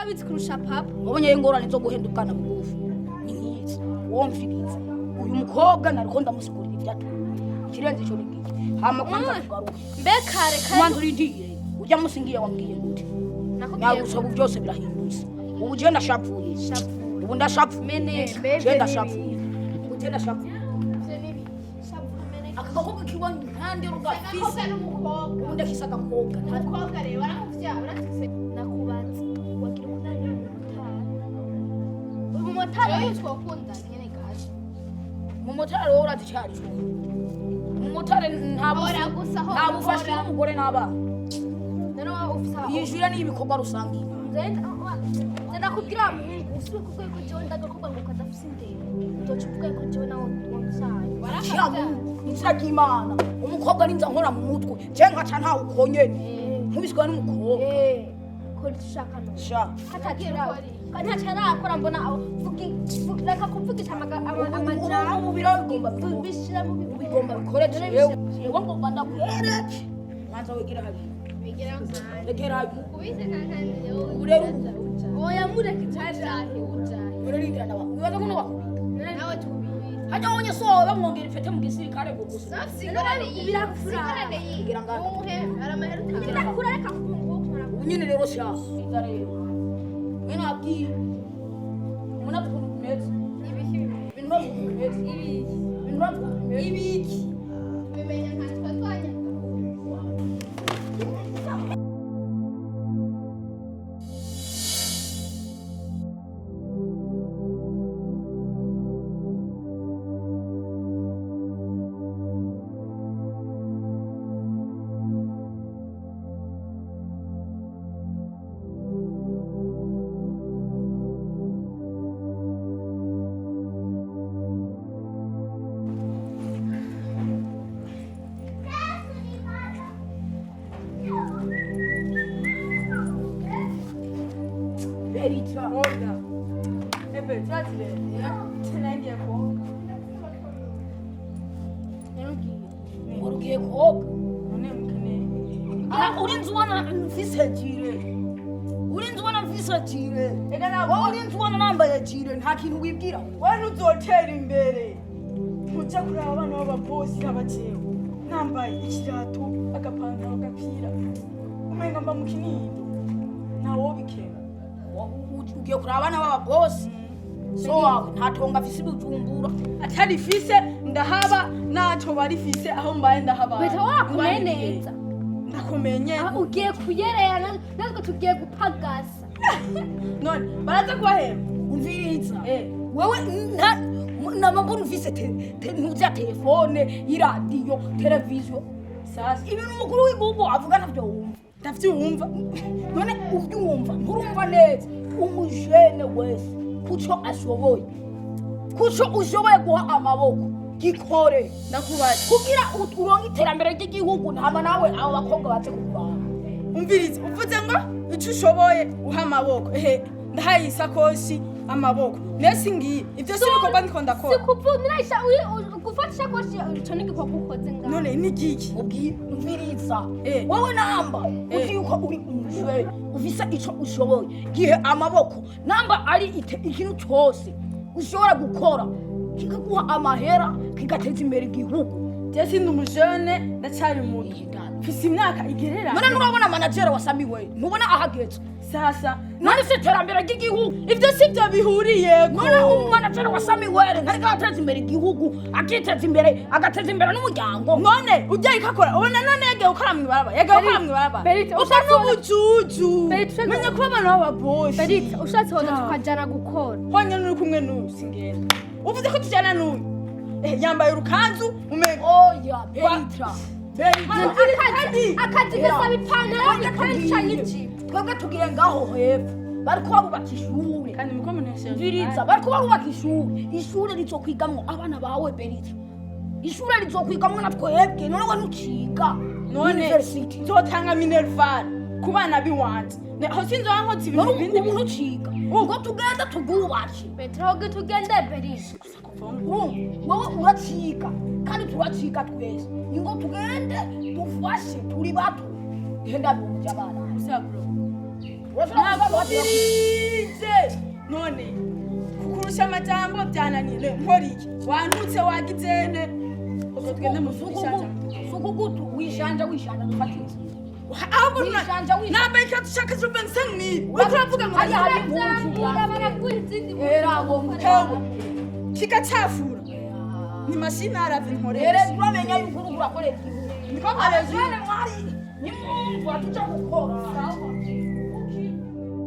wabitse kurusha papa wabonye ingorane zo guhendukana bugufi ni nk'izi womfiriza uyu mukobwa nariko ndamusigurira ivyatuma ikirenze ico nigiki hama kwanza kugaruka mbekare kwanza urindiye ujya musingiye wambwiye gute nagusaba byose birahindutse ubu je ndashapfuye ubu ndashapfuye je ndashapfuye uje ndashapfuye akagakobwa kibona impande rugafise ubu ndakisa agakobwa umukobwa rero arakuvya uratse nakubatse wagira umunani umumotari uyu twakunda nyene gaje umumotari wowe urazicari umumotari ntabufashe n'umugore n'abana yishyura n'ibikorwa rusange ndakubwira usuye ku rwego jewe ndagakobwa ngo kadafise indero utoca ubwego jewe nawe wamusaye inzira ry'imana umukobwa ninza nkora mu mutwe je nkaca ntawe ukonyene nkubiswa n'umukobwa ko dushaka no sha katacarakora mbona reka kuvugisha amajambo mu biro bishira mu bigomba bikoreje yewe ngomba ndakwereke mwanza wigira habi legera kubize kankanire urero oya mureke cyaje urerindira nawe wibaza kuno wakubita nawe tubizi hajya wonye so bamwongera ifete mu gisirikare go gusa sigorane yigira ngana umuhe aramahera utakura reka kubunguka unyine rero sha rero mena abwi muna kumeza ibiki bintu kumeza ibiki bimenya nka twanya Beritra Olha. Ebe, trazile. Tenenge ko. urugiye koga None mukene. urinzi ubona mfise jire urinzi ubona mfise jire Ega nabo urinzi ubona nambaye jire nta kintu wibwira wewe uzotera imbere. Muja kuraba abana b'ababosi abacewe. Nambaye ikirato, agapantaro, agapira. Umenga mba mukinindo. Nawo bikera. ugiye kuraba abana b'ababosi so wawe ntatonga afise ibijumbura Atari fise ndahaba naco bari fise aho mbaye ndahaba. beta wakumeneza Ndakumenye. ugiye kuyerera natwe tugiye gupagasa None baraza kubahemba. umviriza wewe namambona ufise ntuzi ya telefone iradiyo televiziyo Sasa ibintu umukuru w'igihugu avuga navyo wumva ndavyumva. none uvyumva nturumva neza umujene wese kuco ashoboye kuco ushoboye guha amaboko gikore Ndakubaza. kugira uronke iterambere ry'igihugu ntama nawe abo bakobwa baze kurwara Umviriza uvuze ngo icyo ushoboye uha amaboko ndahaye isakoshi amaboko nese ngiye ibyo si bikorwa ndiko ndakora sikuvunira gufata ishakoshi ico n'igikorwa ukoze ngaho none ni giki umviriza wowe namba uzi yuko uri umujene ufise ico ushoboye gihe amaboko namba ari ikintu cyose ushobora gukora kikaguha amahera kigateza imbere igihugu je sindi umujene ndacyari muto mfise imyaka igerera none nurabona manager wa Samy-well ntubona ahageze sasa none se iterambere ry'igihugu ibyo si byo bihuriyeko none umanager wa Samy-well ntariko ateza imbere igihugu akiteza imbere agateza imbere n'umuryango none ujya ikakora ubona none yege ukora mwibaraba yege ukora mwibaraba usa n'ubujuju menya kuba abantu b'ababosi Berita ushatse hoza tukajana gukora honye nuri kumwe n'uyu singenda uvuze ko tujyana n'uyu yambaye urukanzu umenga oya Beritra akazi gasaba ipantaro ikandicanye ijipo twebwe tugire ngaho hepfo bariko barubaka ishure kandi muko munesheje Viriza bariko barubaka ishure rizokwigamwo abana bawe Beritra ishure rizokwigamwo na twebwe none we ntuciga none nzotanga minerval ku bana biwanje aho sinzoba nkoze ibintu bindi ubu ntuciga ubwo tugenda tugubake Berita hoge tugende Berita wowe uraciga kandi turaciga twese ingo tugende dufashe turi bato genda bumvye abana sabro nakubirize none kukurusha amajambo byananire nkora iki wantutse wagizene ubwo tugende mu sukugutu wishanja dufate inzira ahubwo nambaye ikatu shaka zuben sengni uravuga ngo hari impunzi kigacafura ni mashini arave nkoresha rero uramenya yuko uri gurakorera igihugu niko abezane mwari nimwumva tuja gukora